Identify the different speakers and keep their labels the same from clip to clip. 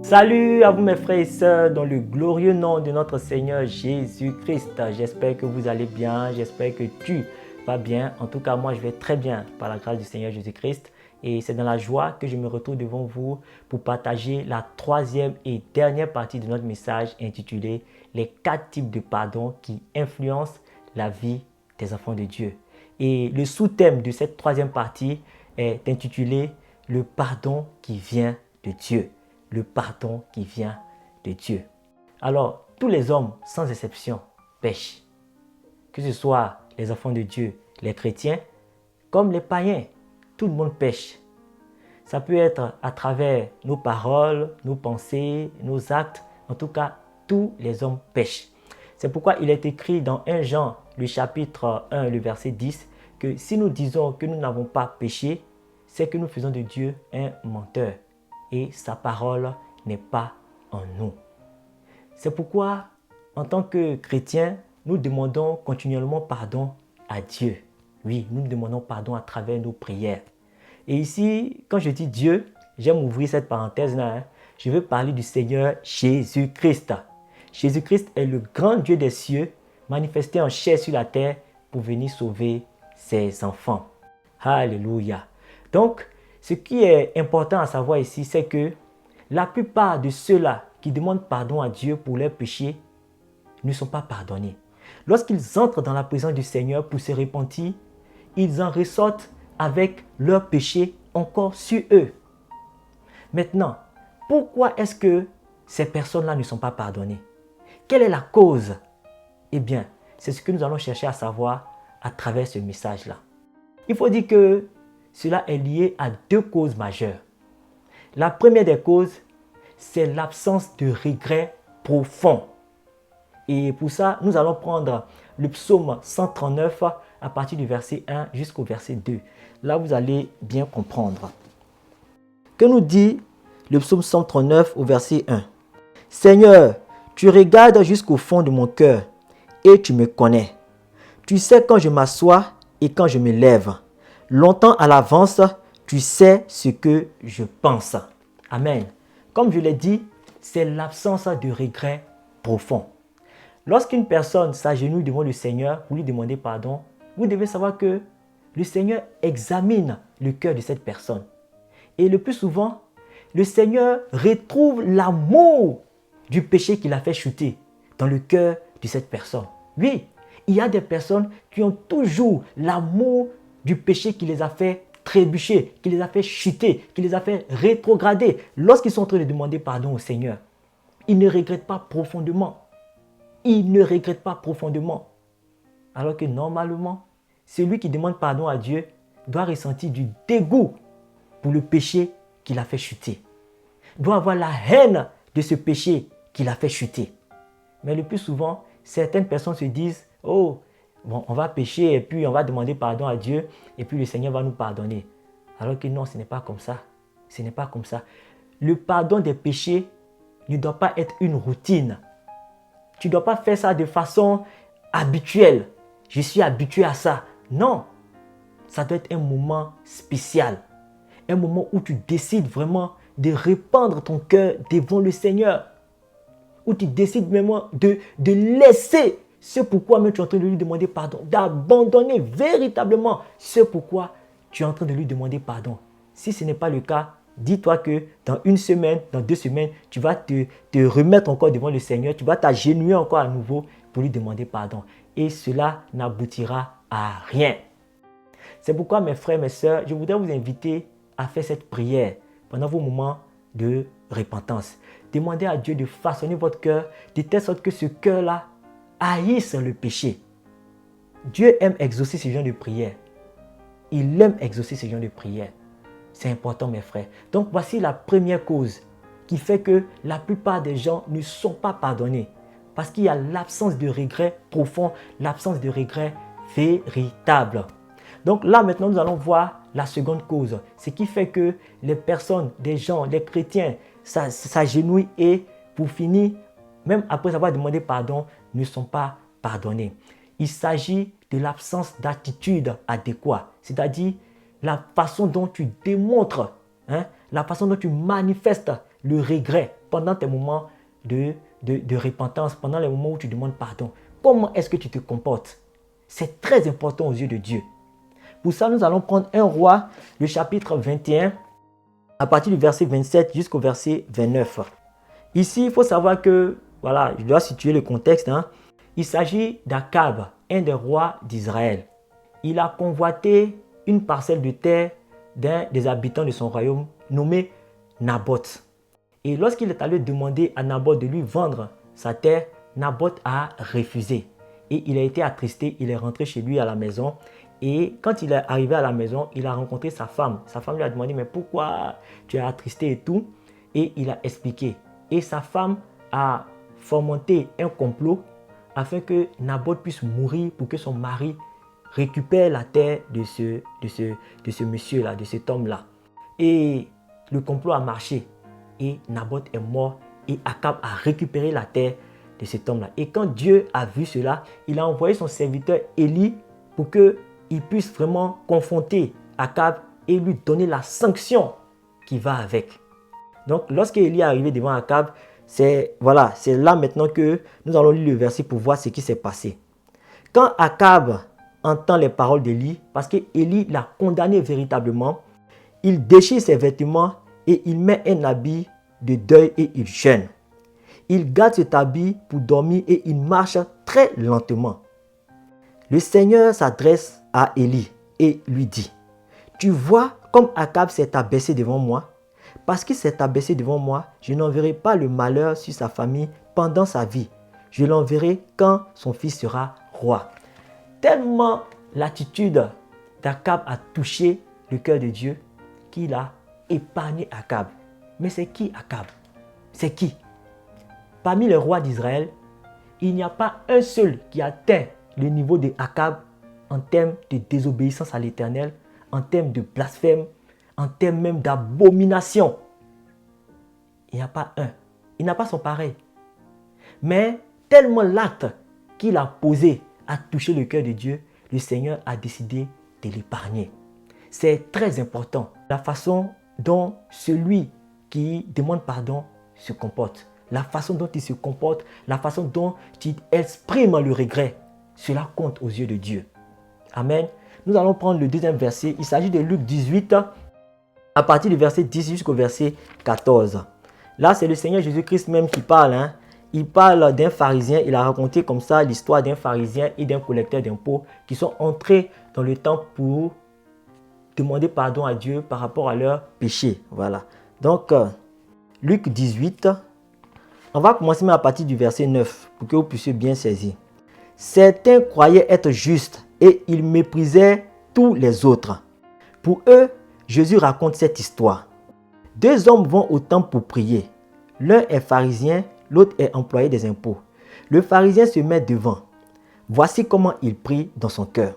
Speaker 1: Salut à vous mes frères et sœurs dans le glorieux nom de notre Seigneur Jésus-Christ. J'espère que vous allez bien, j'espère que tu vas bien. En tout cas, moi je vais très bien par la grâce du Seigneur Jésus-Christ. Et c'est dans la joie que je me retrouve devant vous pour partager la troisième et dernière partie de notre message intitulé « Les 4 types de pardon qui influencent la vie des enfants de Dieu ». Et le sous-thème de cette troisième partie est intitulé « Le pardon qui vient de Dieu ». Le pardon qui vient de Dieu. Alors, tous les hommes, sans exception, pêchent. Que ce soit les enfants de Dieu, les chrétiens, comme les païens, tout le monde pêche. Ça peut être à travers nos paroles, nos pensées, nos actes. En tout cas, tous les hommes pêchent. C'est pourquoi il est écrit dans 1 Jean, le chapitre 1, le verset 10, que si nous disons que nous n'avons pas péché, c'est que nous faisons de Dieu un menteur. Et sa parole n'est pas en nous. C'est pourquoi, en tant que chrétiens, nous demandons continuellement pardon à Dieu. Oui, nous demandons pardon à travers nos prières. Et ici, quand je dis Dieu, j'aime ouvrir cette parenthèse-là. Je veux parler du Seigneur Jésus-Christ. Jésus-Christ est le grand Dieu des cieux, manifesté en chair sur la terre pour venir sauver ses enfants. Alléluia. Donc, ce qui est important à savoir ici, c'est que la plupart de ceux-là qui demandent pardon à Dieu pour leurs péchés ne sont pas pardonnés. Lorsqu'ils entrent dans la présence du Seigneur pour se repentir, ils en ressortent avec leurs péchés encore sur eux. Maintenant, pourquoi est-ce que ces personnes-là ne sont pas pardonnées? Quelle est la cause? Eh bien, c'est ce que nous allons chercher à savoir à travers ce message-là. Il faut dire que cela est lié à 2 causes majeures. La première des causes, c'est l'absence de regret profond. Et pour ça, nous allons prendre le psaume 139 à partir du verset 1 jusqu'au verset 2. Là, vous allez bien comprendre. Que nous dit le psaume 139 au verset 1? « Seigneur, tu regardes jusqu'au fond de mon cœur et tu me connais. Tu sais quand je m'assois et quand je me lève. Longtemps à l'avance, tu sais ce que je pense. » Amen. Comme je l'ai dit, c'est l'absence de regret profond. Lorsqu'une personne s'agenouille devant le Seigneur pour lui demander pardon, vous devez savoir que le Seigneur examine le cœur de cette personne. Et le plus souvent, le Seigneur retrouve l'amour du péché qu'il a fait chuter dans le cœur de cette personne. Oui, il y a des personnes qui ont toujours l'amour du péché qui les a fait trébucher, qui les a fait chuter, qui les a fait rétrograder. Lorsqu'ils sont en train de demander pardon au Seigneur, ils ne regrettent pas profondément. Ils ne regrettent pas profondément. Alors que normalement, celui qui demande pardon à Dieu doit ressentir du dégoût pour le péché qu'il a fait chuter. Doit avoir la haine de ce péché qu'il a fait chuter. Mais le plus souvent, certaines personnes se disent « Oh, bon, on va pécher et puis on va demander pardon à Dieu et puis le Seigneur va nous pardonner. » Alors que non, ce n'est pas comme ça. Ce n'est pas comme ça. Le pardon des péchés ne doit pas être une routine. Tu ne dois pas faire ça de façon habituelle. Je suis habitué à ça. Non. Ça doit être un moment spécial. Un moment où tu décides vraiment de répandre ton cœur devant le Seigneur. Où tu décides vraiment de laisser ce pourquoi même tu es en train de lui demander pardon. D'abandonner véritablement ce pourquoi tu es en train de lui demander pardon. Si ce n'est pas le cas, dis-toi que dans 1 semaine, dans 2 semaines, tu vas te remettre encore devant le Seigneur. Tu vas t'agenouiller encore à nouveau pour lui demander pardon. Et cela n'aboutira à rien. C'est pourquoi mes frères, mes sœurs, je voudrais vous inviter à faire cette prière pendant vos moments de repentance. Demandez à Dieu de façonner votre cœur de telle sorte que ce cœur-là haïsse le péché. Dieu aime exaucer ce genre de prière. Il aime exaucer ce genre de prière. C'est important, mes frères. Donc, voici la première cause qui fait que la plupart des gens ne sont pas pardonnés. Parce qu'il y a l'absence de regret profond, l'absence de regret véritable. Donc là, maintenant, nous allons voir la seconde cause. Ce qui fait que les personnes, des gens, les chrétiens, s'agenouillent et pour finir, même après avoir demandé pardon, ne sont pas pardonnés. Il s'agit de l'absence d'attitude adéquate, c'est-à-dire la façon dont tu démontres, la façon dont tu manifestes le regret pendant tes moments de repentance, pendant les moments où tu demandes pardon, comment est-ce que tu te comportes? C'est très important aux yeux de Dieu. Pour ça, nous allons prendre 1 Roi, le chapitre 21, à partir du verset 27 jusqu'au verset 29. Ici, il faut savoir que, voilà, je dois situer le contexte. Il s'agit d'Akab, un des rois d'Israël. Il a convoité une parcelle de terre d'un des habitants de son royaume nommé Naboth. Et lorsqu'il est allé demander à Naboth de lui vendre sa terre, Naboth a refusé. Et il a été attristé, il est rentré chez lui à la maison. Et quand il est arrivé à la maison, il a rencontré sa femme. Sa femme lui a demandé, mais pourquoi tu es attristé et tout? Et il a expliqué. Et sa femme a fomenté un complot afin que Naboth puisse mourir pour que son mari récupère la terre de ce monsieur-là, de cet homme-là. Et le complot a marché. Et Naboth est mort. Et Akab a récupéré la terre de cet homme-là. Et quand Dieu a vu cela, il a envoyé son serviteur Élie pour qu'il puisse vraiment confronter Akab et lui donner la sanction qui va avec. Donc, lorsque Élie est arrivé devant Akab, c'est là maintenant que nous allons lire le verset pour voir ce qui s'est passé. Quand Akab entend les paroles d'Élie, parce que Élie l'a condamné véritablement, il déchire ses vêtements et il met un habit de deuil et il jeûne. Il garde cet habit pour dormir et il marche très lentement. Le Seigneur s'adresse à Élie et lui dit, « Tu vois comme Akab s'est abaissé devant moi? Parce qu'il s'est abaissé devant moi, je n'enverrai pas le malheur sur sa famille pendant sa vie. Je l'enverrai quand son fils sera roi. » Tellement l'attitude d'Akab a touché le cœur de Dieu qu'il a épargné Akab. Mais c'est qui Akab? C'est qui? Parmi les rois d'Israël, il n'y a pas un seul qui atteint le niveau de Akab en termes de désobéissance à l'Éternel, en termes de blasphème, en termes même d'abomination. Il n'y a pas un. Il n'a pas son pareil. Mais tellement l'acte qu'il a posé a touché le cœur de Dieu, le Seigneur a décidé de l'épargner. C'est très important la façon dont celui qui demande pardon se comporte. La façon dont il se comporte, la façon dont il exprime le regret, cela compte aux yeux de Dieu. Amen. Nous allons prendre le deuxième verset. Il s'agit de Luc 18, à partir du verset 10 jusqu'au verset 14. Là, c'est le Seigneur Jésus-Christ même qui parle. Il parle d'un pharisien. Il a raconté comme ça l'histoire d'un pharisien et d'un collecteur d'impôts qui sont entrés dans le temple pour demander pardon à Dieu par rapport à leurs péchés. Voilà. Donc, Luc 18, on va commencer à partir du verset 9 pour que vous puissiez bien saisir. Certains croyaient être justes et ils méprisaient tous les autres. Pour eux, Jésus raconte cette histoire. Deux hommes vont au temple pour prier. L'un est pharisien, l'autre est employé des impôts. Le pharisien se met devant. Voici comment il prie dans son cœur.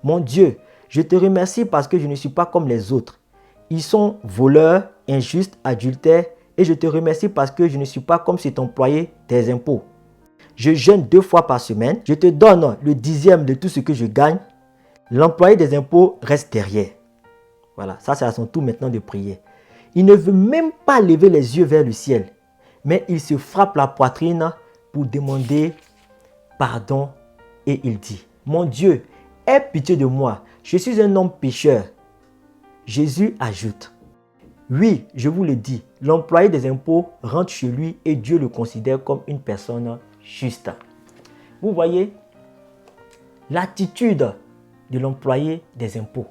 Speaker 1: Mon Dieu, je te remercie parce que je ne suis pas comme les autres. Ils sont voleurs, injustes, adultères, et je te remercie parce que je ne suis pas comme cet employé des impôts. Je jeûne 2 fois par semaine, je te donne le 10e de tout ce que je gagne. L'employé des impôts reste derrière. Voilà, ça c'est à son tour maintenant de prier. Il ne veut même pas lever les yeux vers le ciel, mais il se frappe la poitrine pour demander pardon et il dit, « Mon Dieu, aie pitié de moi, je suis un homme pécheur. » Jésus ajoute, « Oui, je vous le dis, l'employé des impôts rentre chez lui et Dieu le considère comme une personne juste. » Vous voyez l'attitude de l'employé des impôts.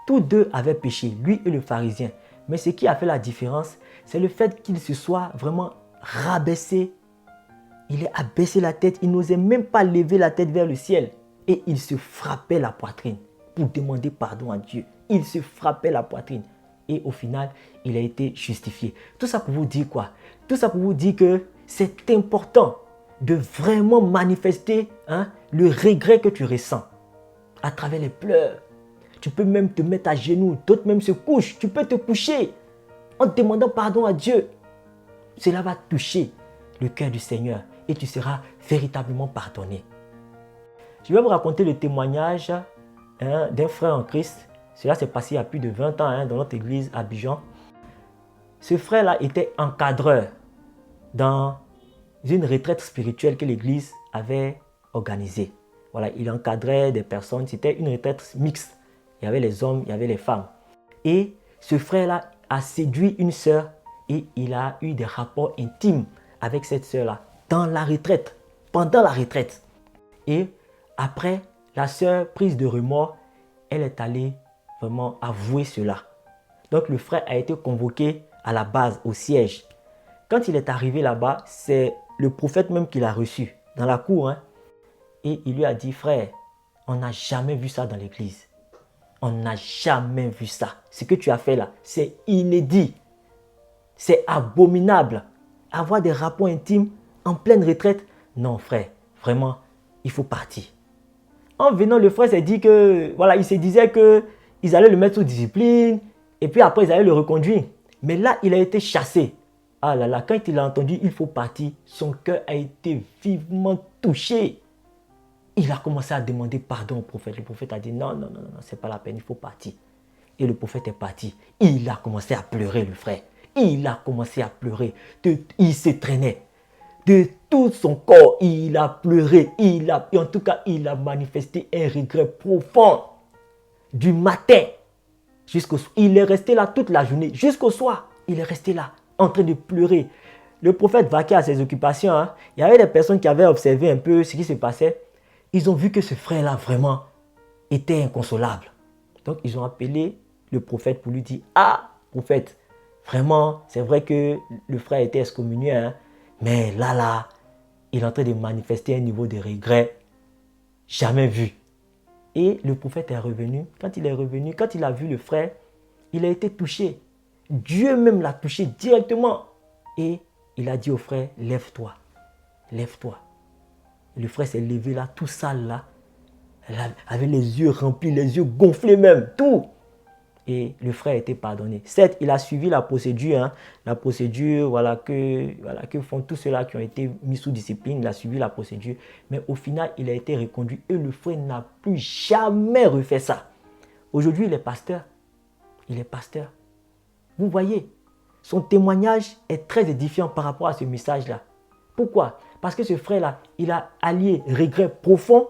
Speaker 1: Tous deux avaient péché, lui et le pharisien. Mais ce qui a fait la différence, c'est le fait qu'il se soit vraiment rabaissé. Il a abaissé la tête, il n'osait même pas lever la tête vers le ciel. Et il se frappait la poitrine pour demander pardon à Dieu. Il se frappait la poitrine. Et au final, il a été justifié. Tout ça pour vous dire quoi? Tout ça pour vous dire que c'est important de vraiment manifester le regret que tu ressens à travers les pleurs. Tu peux même te mettre à genoux, d'autres même se couchent. Tu peux te coucher en demandant pardon à Dieu. Cela va toucher le cœur du Seigneur et tu seras véritablement pardonné. Je vais vous raconter le témoignage d'un frère en Christ. Cela s'est passé il y a plus de 20 ans dans notre église à Abidjan. Ce frère-là était encadreur. dans une retraite spirituelle que l'Église avait organisée. Voilà, il encadrait des personnes, c'était une retraite mixte. Il y avait les hommes, il y avait les femmes. Et ce frère-là a séduit une sœur et il a eu des rapports intimes avec cette sœur-là dans la retraite, pendant la retraite. Et après, la sœur, prise de remords, elle est allée vraiment avouer cela. Donc le frère a été convoqué à la base, au siège. Quand il est arrivé là-bas, c'est le prophète même qui l'a reçu dans la cour. Et il lui a dit, frère, on n'a jamais vu ça dans l'église. On n'a jamais vu ça. Ce que tu as fait là, c'est inédit. C'est abominable. Avoir des rapports intimes en pleine retraite. Non, frère, vraiment, il faut partir. En venant, le frère s'est dit que, voilà, il se disait qu'ils allaient le mettre sous discipline et puis après, ils allaient le reconduire. Mais là, il a été chassé. Ah là là, quand il a entendu, il faut partir, son cœur a été vivement touché. Il a commencé à demander pardon au prophète. Le prophète a dit non, non, non, non, c'est pas la peine, il faut partir. Et le prophète est parti. Il a commencé à pleurer, le frère. Il a commencé à pleurer. Il se traînait. De tout son corps, il a pleuré. Et en tout cas, il a manifesté un regret profond. Du matin jusqu'au soir. Il est resté là toute la journée. Jusqu'au soir, il est resté là, en train de pleurer. Le prophète vaquait à ses occupations. Il y avait des personnes qui avaient observé un peu ce qui se passait. Ils ont vu que ce frère-là, vraiment, était inconsolable. Donc, ils ont appelé le prophète pour lui dire, ah, prophète, vraiment, c'est vrai que le frère était excommunié, mais là, il est en train de manifester un niveau de regret jamais vu. Et le prophète est revenu. Quand il est revenu, quand il a vu le frère, il a été touché. Dieu même l'a touché directement. Et il a dit au frère, lève-toi, lève-toi. Le frère s'est levé là, tout sale là, avec les yeux remplis, les yeux gonflés même, tout. Et le frère a été pardonné. Certes, il a suivi la procédure, voilà, que font tous ceux-là qui ont été mis sous discipline. Il a suivi la procédure, mais au final, il a été reconduit et le frère n'a plus jamais refait ça. Aujourd'hui, il est pasteur. Il est pasteur. Vous voyez, son témoignage est très édifiant par rapport à ce message-là. Pourquoi? Parce que ce frère-là, il a allié regret profond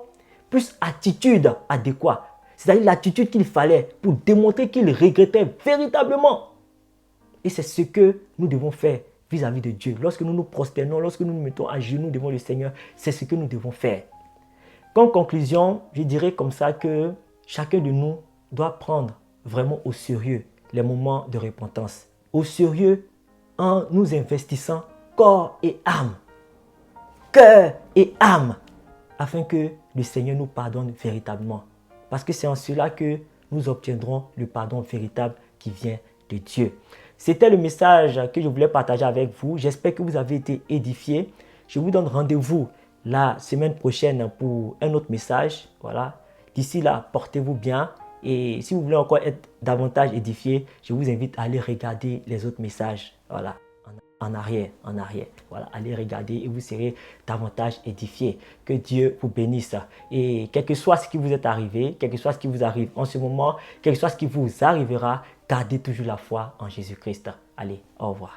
Speaker 1: plus attitude adéquate. C'est-à-dire l'attitude qu'il fallait pour démontrer qu'il regrettait véritablement. Et c'est ce que nous devons faire vis-à-vis de Dieu. Lorsque nous nous prosternons, lorsque nous nous mettons à genoux devant le Seigneur, c'est ce que nous devons faire. Comme conclusion, je dirais comme ça que chacun de nous doit prendre vraiment au sérieux les moments de repentance. Au sérieux en nous investissant corps et âme. Cœur et âme. Afin que le Seigneur nous pardonne véritablement. Parce que c'est en cela que nous obtiendrons le pardon véritable qui vient de Dieu. C'était le message que je voulais partager avec vous. J'espère que vous avez été édifiés. Je vous donne rendez-vous la semaine prochaine pour un autre message. Voilà. D'ici là, portez-vous bien. Et si vous voulez encore être davantage édifié, je vous invite à aller regarder les autres messages. Voilà. En arrière. Voilà, allez regarder et vous serez davantage édifiés. Que Dieu vous bénisse. Et quel que soit ce qui vous est arrivé, quel que soit ce qui vous arrive en ce moment, quel que soit ce qui vous arrivera, gardez toujours la foi en Jésus-Christ. Allez, au revoir.